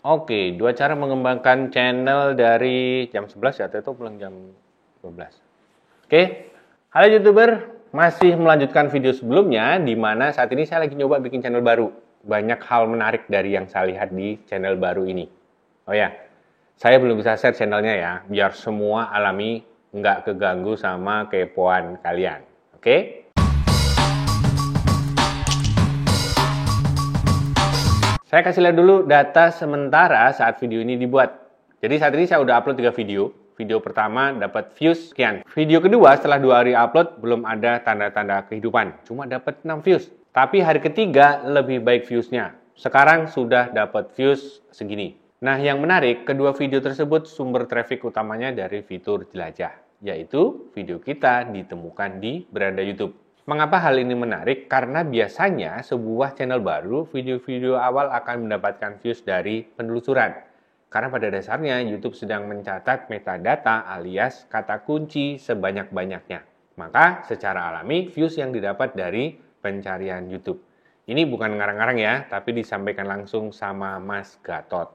Oke, dua cara mengembangkan channel dari jam 11 ya, atau pulang jam 12. Oke, halo YouTuber, masih melanjutkan video sebelumnya, di mana saat ini saya lagi nyoba bikin channel baru. Banyak hal menarik dari yang saya lihat di channel baru ini. Oh ya, saya belum bisa share channelnya ya, biar semua alami, nggak keganggu sama kepoan kalian. Oke? Saya kasih lihat dulu data sementara saat video ini dibuat. Jadi saat ini saya udah upload 3 video. Video pertama dapat views sekian. Video kedua setelah 2 hari upload belum ada tanda-tanda kehidupan. Cuma dapat 6 views. Tapi hari ketiga lebih baik viewsnya. Sekarang sudah dapat views segini. Nah yang menarik, kedua video tersebut sumber traffic utamanya dari fitur jelajah. Yaitu video kita ditemukan di beranda YouTube. Mengapa hal ini menarik? Karena biasanya sebuah channel baru, video-video awal akan mendapatkan views dari penelusuran. Karena pada dasarnya YouTube sedang mencatat metadata alias kata kunci sebanyak-banyaknya. Maka secara alami views yang didapat dari pencarian YouTube. Ini bukan ngarang-ngarang ya, tapi disampaikan langsung sama Mas Gatot.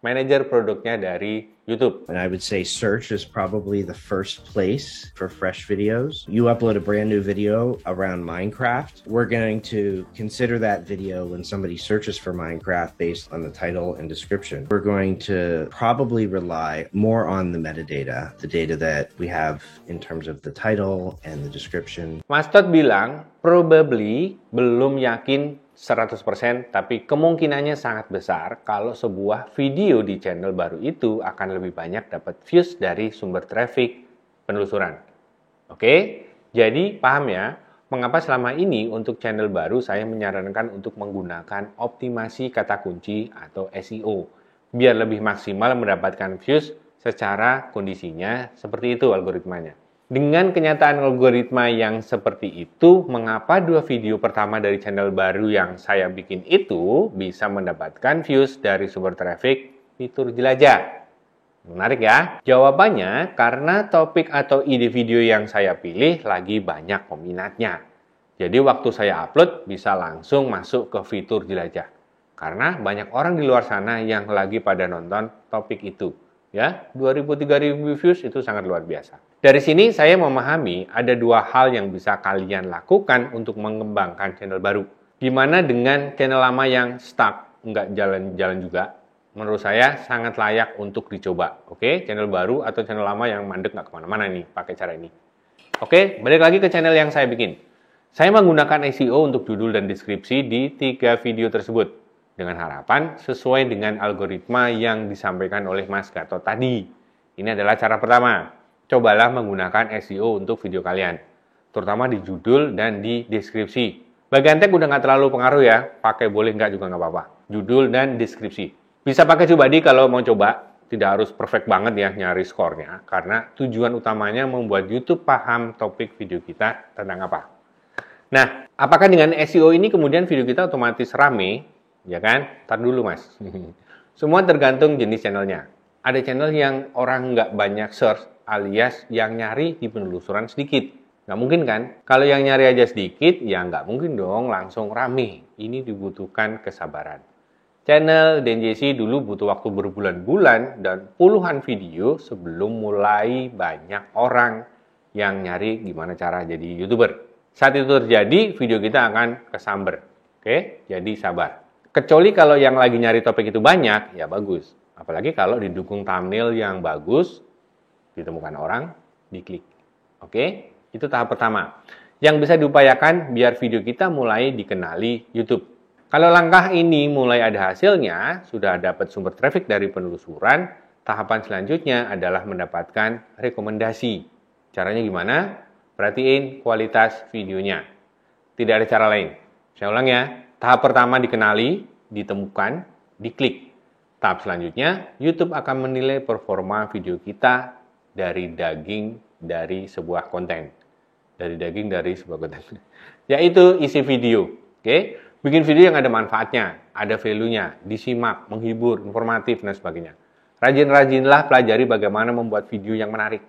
Manajer produknya dari YouTube. And I would say search is probably the first place for fresh videos. You upload a brand new video around Minecraft, we're going to consider that video when somebody searches for Minecraft based on the title and description. We're going to probably rely more on the metadata, the data that we have in terms of the title and the description. Mas Todd bilang, probably belum yakin 100%, tapi kemungkinannya sangat besar kalau sebuah video di channel baru itu akan lebih banyak dapat views dari sumber traffic penelusuran. Oke, jadi paham ya, mengapa selama ini untuk channel baru saya menyarankan untuk menggunakan optimasi kata kunci atau SEO, biar lebih maksimal mendapatkan views secara kondisinya seperti itu algoritmanya. Dengan kenyataan algoritma yang seperti itu, mengapa dua video pertama dari channel baru yang saya bikin itu bisa mendapatkan views dari sumber traffic fitur jelajah? Menarik ya? Jawabannya karena topik atau ide video yang saya pilih lagi banyak peminatnya. Jadi waktu saya upload bisa langsung masuk ke fitur jelajah. Karena banyak orang di luar sana yang lagi pada nonton topik itu. Ya, 2000-3000 views itu sangat luar biasa. Dari sini saya memahami ada dua hal yang bisa kalian lakukan untuk mengembangkan channel baru. Gimana dengan channel lama yang stuck, nggak jalan-jalan juga? Menurut saya sangat layak untuk dicoba. Oke, channel baru atau channel lama yang mandek nggak kemana-mana nih pakai cara ini. Oke, balik lagi ke channel yang saya bikin. Saya menggunakan SEO untuk judul dan deskripsi di 3 video tersebut. Dengan harapan sesuai dengan algoritma yang disampaikan oleh Mas Gatot tadi. Ini adalah cara pertama. Cobalah menggunakan SEO untuk video kalian. Terutama di judul dan di deskripsi. Bagian tag udah nggak terlalu pengaruh ya. Pakai boleh nggak juga nggak apa-apa. Judul dan deskripsi. Bisa pakai Cubadi kalau mau coba. Tidak harus perfect banget ya nyari skornya. Karena tujuan utamanya membuat YouTube paham topik video kita tentang apa. Nah, apakah dengan SEO ini kemudian video kita otomatis rame? Ya kan? Tar dulu mas. Semua tergantung jenis channelnya. Ada channel yang orang nggak banyak search alias yang nyari di penelusuran sedikit. Nggak mungkin kan? Kalau yang nyari aja sedikit, ya nggak mungkin dong langsung rame. Ini dibutuhkan kesabaran. Channel DNJC dulu butuh waktu berbulan-bulan dan puluhan video sebelum mulai banyak orang yang nyari gimana cara jadi YouTuber. Saat itu terjadi, video kita akan kesamber. Oke? Jadi sabar. Kecuali kalau yang lagi nyari topik itu banyak, ya bagus. Apalagi kalau didukung thumbnail yang bagus, ditemukan orang, diklik. Oke, itu tahap pertama. Yang bisa diupayakan biar video kita mulai dikenali YouTube. Kalau langkah ini mulai ada hasilnya, sudah dapat sumber traffic dari penelusuran, tahapan selanjutnya adalah mendapatkan rekomendasi. Caranya gimana? Perhatiin kualitas videonya. Tidak ada cara lain. Saya ulang ya. Tahap pertama dikenali, ditemukan, diklik. Tahap selanjutnya, YouTube akan menilai performa video kita dari daging dari sebuah konten. Dari daging dari sebuah konten. Yaitu isi video. Oke? Bikin video yang ada manfaatnya, ada value-nya, disimak, menghibur, informatif, dan sebagainya. Rajin-rajinlah pelajari bagaimana membuat video yang menarik.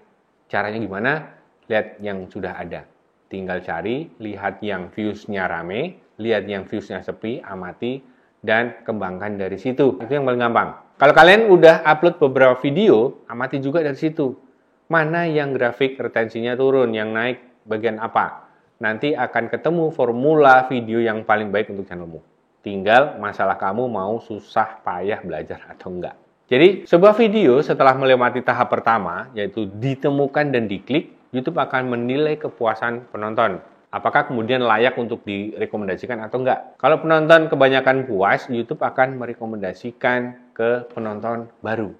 Caranya gimana? Lihat yang sudah ada. Tinggal cari, lihat yang views-nya rame, lihat yang views-nya sepi, amati, dan kembangkan dari situ. Itu yang paling gampang. Kalau kalian udah upload beberapa video, amati juga dari situ. Mana yang grafik retensinya turun, yang naik bagian apa. Nanti akan ketemu formula video yang paling baik untuk channelmu. Tinggal masalah kamu mau susah payah belajar atau enggak. Jadi, sebuah video setelah melewati tahap pertama, yaitu ditemukan dan diklik, YouTube akan menilai kepuasan penonton. Apakah kemudian layak untuk direkomendasikan atau enggak. Kalau penonton kebanyakan puas, YouTube akan merekomendasikan ke penonton baru.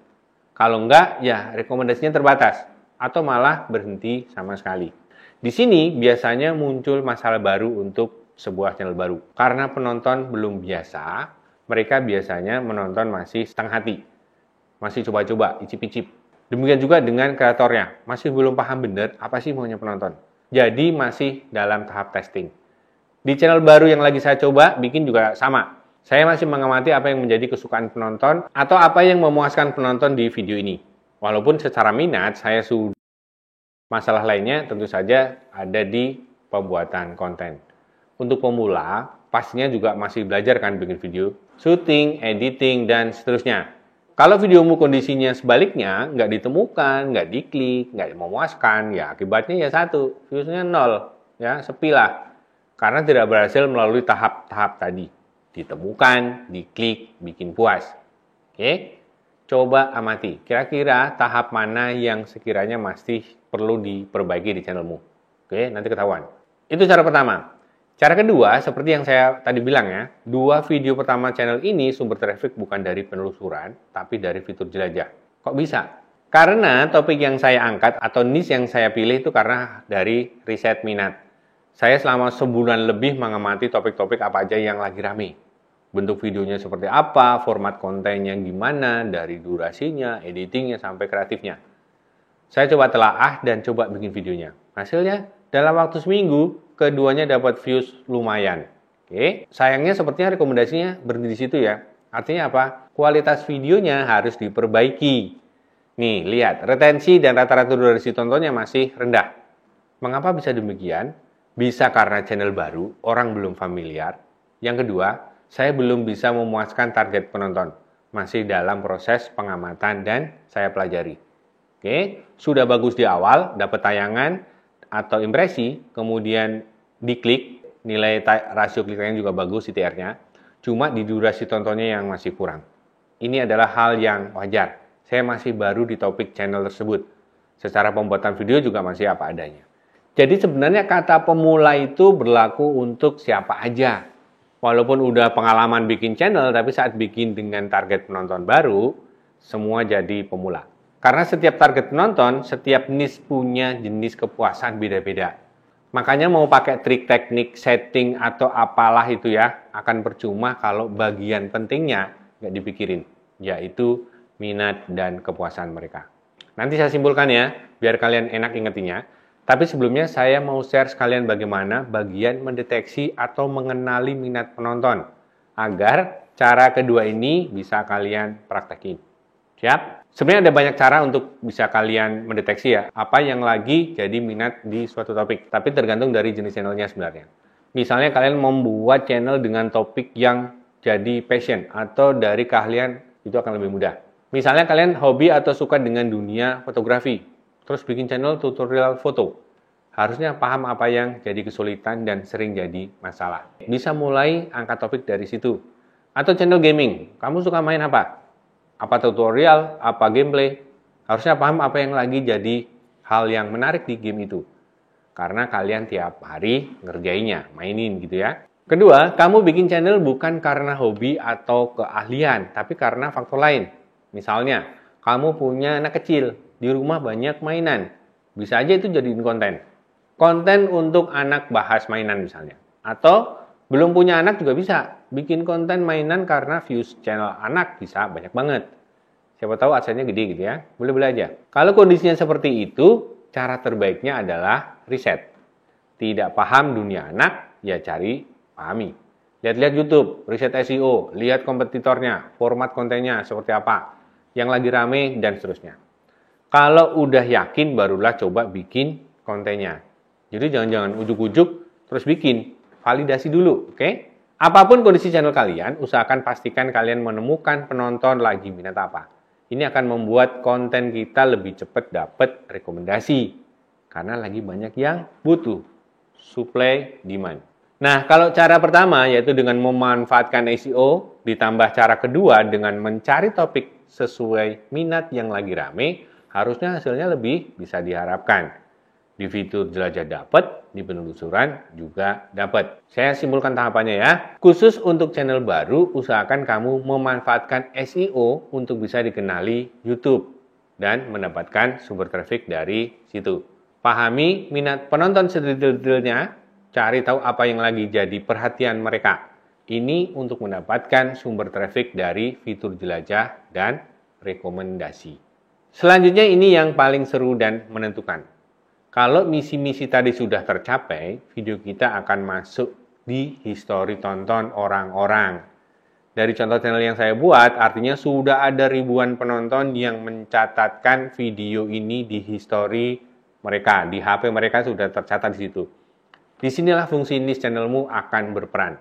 Kalau enggak, ya rekomendasinya terbatas. Atau malah berhenti sama sekali. Di sini biasanya muncul masalah baru untuk sebuah channel baru. Karena penonton belum biasa, mereka biasanya menonton masih setengah hati. Masih coba-coba, icip-icip. Demikian juga dengan kreatornya, masih belum paham benar apa sih maunya penonton. Jadi masih dalam tahap testing. Di channel baru yang lagi saya coba, bikin juga sama. Saya masih mengamati apa yang menjadi kesukaan penonton atau apa yang memuaskan penonton di video ini. Walaupun secara minat saya sudah. Masalah lainnya tentu saja ada di pembuatan konten. Untuk pemula, pastinya juga masih belajar kan bikin video, syuting, editing, dan seterusnya. Kalau videomu kondisinya sebaliknya, nggak ditemukan, nggak diklik, nggak memuaskan, ya akibatnya ya satu, viewsnya 0, ya sepi lah. Karena tidak berhasil melalui tahap-tahap tadi. Ditemukan, diklik, bikin puas. Oke, coba amati, kira-kira tahap mana yang sekiranya masih perlu diperbaiki di channelmu. Oke, nanti ketahuan. Itu cara pertama. Cara kedua, seperti yang saya tadi bilang ya, 2 video pertama channel ini sumber traffic bukan dari penelusuran, tapi dari fitur jelajah. Kok bisa? Karena topik yang saya angkat atau niche yang saya pilih itu karena dari riset minat. Saya selama sebulan lebih mengamati topik-topik apa aja yang lagi rame. Bentuk videonya seperti apa, format kontennya gimana, dari durasinya, editingnya, sampai kreatifnya. Saya coba telaah dan coba bikin videonya. Hasilnya, dalam waktu seminggu, keduanya dapat views lumayan. Oke, sayangnya sepertinya rekomendasinya berhenti di situ ya. Artinya apa? Kualitas videonya harus diperbaiki. Nih, lihat, retensi dan rata-rata durasi tontonnya masih rendah. Mengapa bisa demikian? Bisa karena channel baru, orang belum familiar. Yang kedua, saya belum bisa memuaskan target penonton. Masih dalam proses pengamatan dan saya pelajari. Oke, sudah bagus di awal, dapat tayangan atau impresi, kemudian diklik, nilai rasio kliknya juga bagus CTR-nya, cuma di durasi tontonnya yang masih kurang. Ini adalah hal yang wajar. Saya masih baru di topik channel tersebut. Secara pembuatan video juga masih apa adanya. Jadi sebenarnya kata pemula itu berlaku untuk siapa aja. Walaupun udah pengalaman bikin channel, tapi saat bikin dengan target penonton baru, semua jadi pemula. Karena setiap target penonton, setiap niche punya jenis kepuasan beda-beda. Makanya mau pakai trik teknik setting atau apalah itu ya, akan percuma kalau bagian pentingnya nggak dipikirin, yaitu minat dan kepuasan mereka. Nanti saya simpulkan ya, biar kalian enak ingetinnya. Tapi sebelumnya saya mau share sekalian bagaimana bagian mendeteksi atau mengenali minat penonton. Agar cara kedua ini bisa kalian praktekin. Siap? Sebenarnya ada banyak cara untuk bisa kalian mendeteksi ya, apa yang lagi jadi minat di suatu topik. Tapi tergantung dari jenis channelnya sebenarnya. Misalnya kalian membuat channel dengan topik yang jadi passion atau dari keahlian, itu akan lebih mudah. Misalnya kalian hobi atau suka dengan dunia fotografi, terus bikin channel tutorial foto. Harusnya paham apa yang jadi kesulitan dan sering jadi masalah. Bisa mulai angkat topik dari situ. Atau channel gaming, kamu suka main apa? Apa tutorial, apa gameplay, harusnya paham apa yang lagi jadi hal yang menarik di game itu. Karena kalian tiap hari ngerjainnya, mainin gitu ya. Kedua, kamu bikin channel bukan karena hobi atau keahlian, tapi karena faktor lain. Misalnya, kamu punya anak kecil, di rumah banyak mainan. Bisa aja itu jadiin konten. Konten untuk anak bahas mainan misalnya. Atau belum punya anak juga bisa. Bikin konten mainan karena views channel anak bisa banyak banget. Siapa tahu adsense-nya gede gitu ya. Boleh-boleh aja. Kalau kondisinya seperti itu, cara terbaiknya adalah riset. Tidak paham dunia anak, ya cari pahami. Lihat-lihat YouTube, riset SEO, lihat kompetitornya, format kontennya seperti apa, yang lagi rame, dan seterusnya. Kalau udah yakin, barulah coba bikin kontennya. Jadi jangan-jangan ujuk-ujuk terus bikin. Validasi dulu, oke? Apapun kondisi channel kalian, usahakan pastikan kalian menemukan penonton lagi minat apa. Ini akan membuat konten kita lebih cepat dapat rekomendasi. Karena lagi banyak yang butuh. Supply, demand. Nah, kalau cara pertama yaitu dengan memanfaatkan SEO, ditambah cara kedua dengan mencari topik sesuai minat yang lagi rame, harusnya hasilnya lebih bisa diharapkan. Di fitur jelajah dapat, di penelusuran juga dapat. Saya simpulkan tahapannya ya. Khusus untuk channel baru, usahakan kamu memanfaatkan SEO untuk bisa dikenali YouTube dan mendapatkan sumber traffic dari situ. Pahami minat penonton sedetail-detailnya, cari tahu apa yang lagi jadi perhatian mereka. Ini untuk mendapatkan sumber traffic dari fitur jelajah dan rekomendasi. Selanjutnya ini yang paling seru dan menentukan. Kalau misi-misi tadi sudah tercapai, video kita akan masuk di histori tonton orang-orang. Dari contoh channel yang saya buat, artinya sudah ada ribuan penonton yang mencatatkan video ini di histori mereka. Di HP mereka sudah tercatat di situ. Disinilah fungsi niche channelmu akan berperan.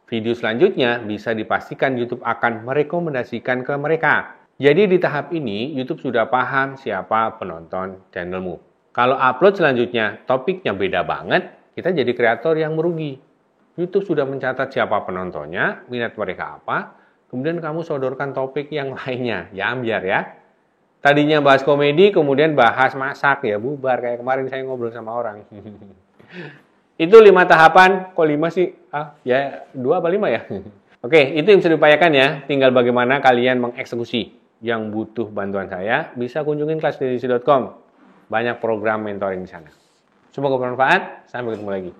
Video selanjutnya bisa dipastikan YouTube akan merekomendasikan ke mereka. Jadi di tahap ini, YouTube sudah paham siapa penonton channelmu. Kalau upload selanjutnya, topiknya beda banget, kita jadi kreator yang merugi. YouTube sudah mencatat siapa penontonnya, minat mereka apa, kemudian kamu sodorkan topik yang lainnya, ya ambiar ya. Tadinya bahas komedi, kemudian bahas masak, ya bubar, kayak kemarin saya ngobrol sama orang. Itu 5 tahapan, kok 5 sih? Ya 2 apa 5 ya? Oke, itu yang bisa diupayakan ya, tinggal bagaimana kalian mengeksekusi. Yang butuh bantuan saya, bisa kunjungin kelasdedisi.com. Banyak program mentoring di sana. Semoga bermanfaat. Sampai ketemu lagi.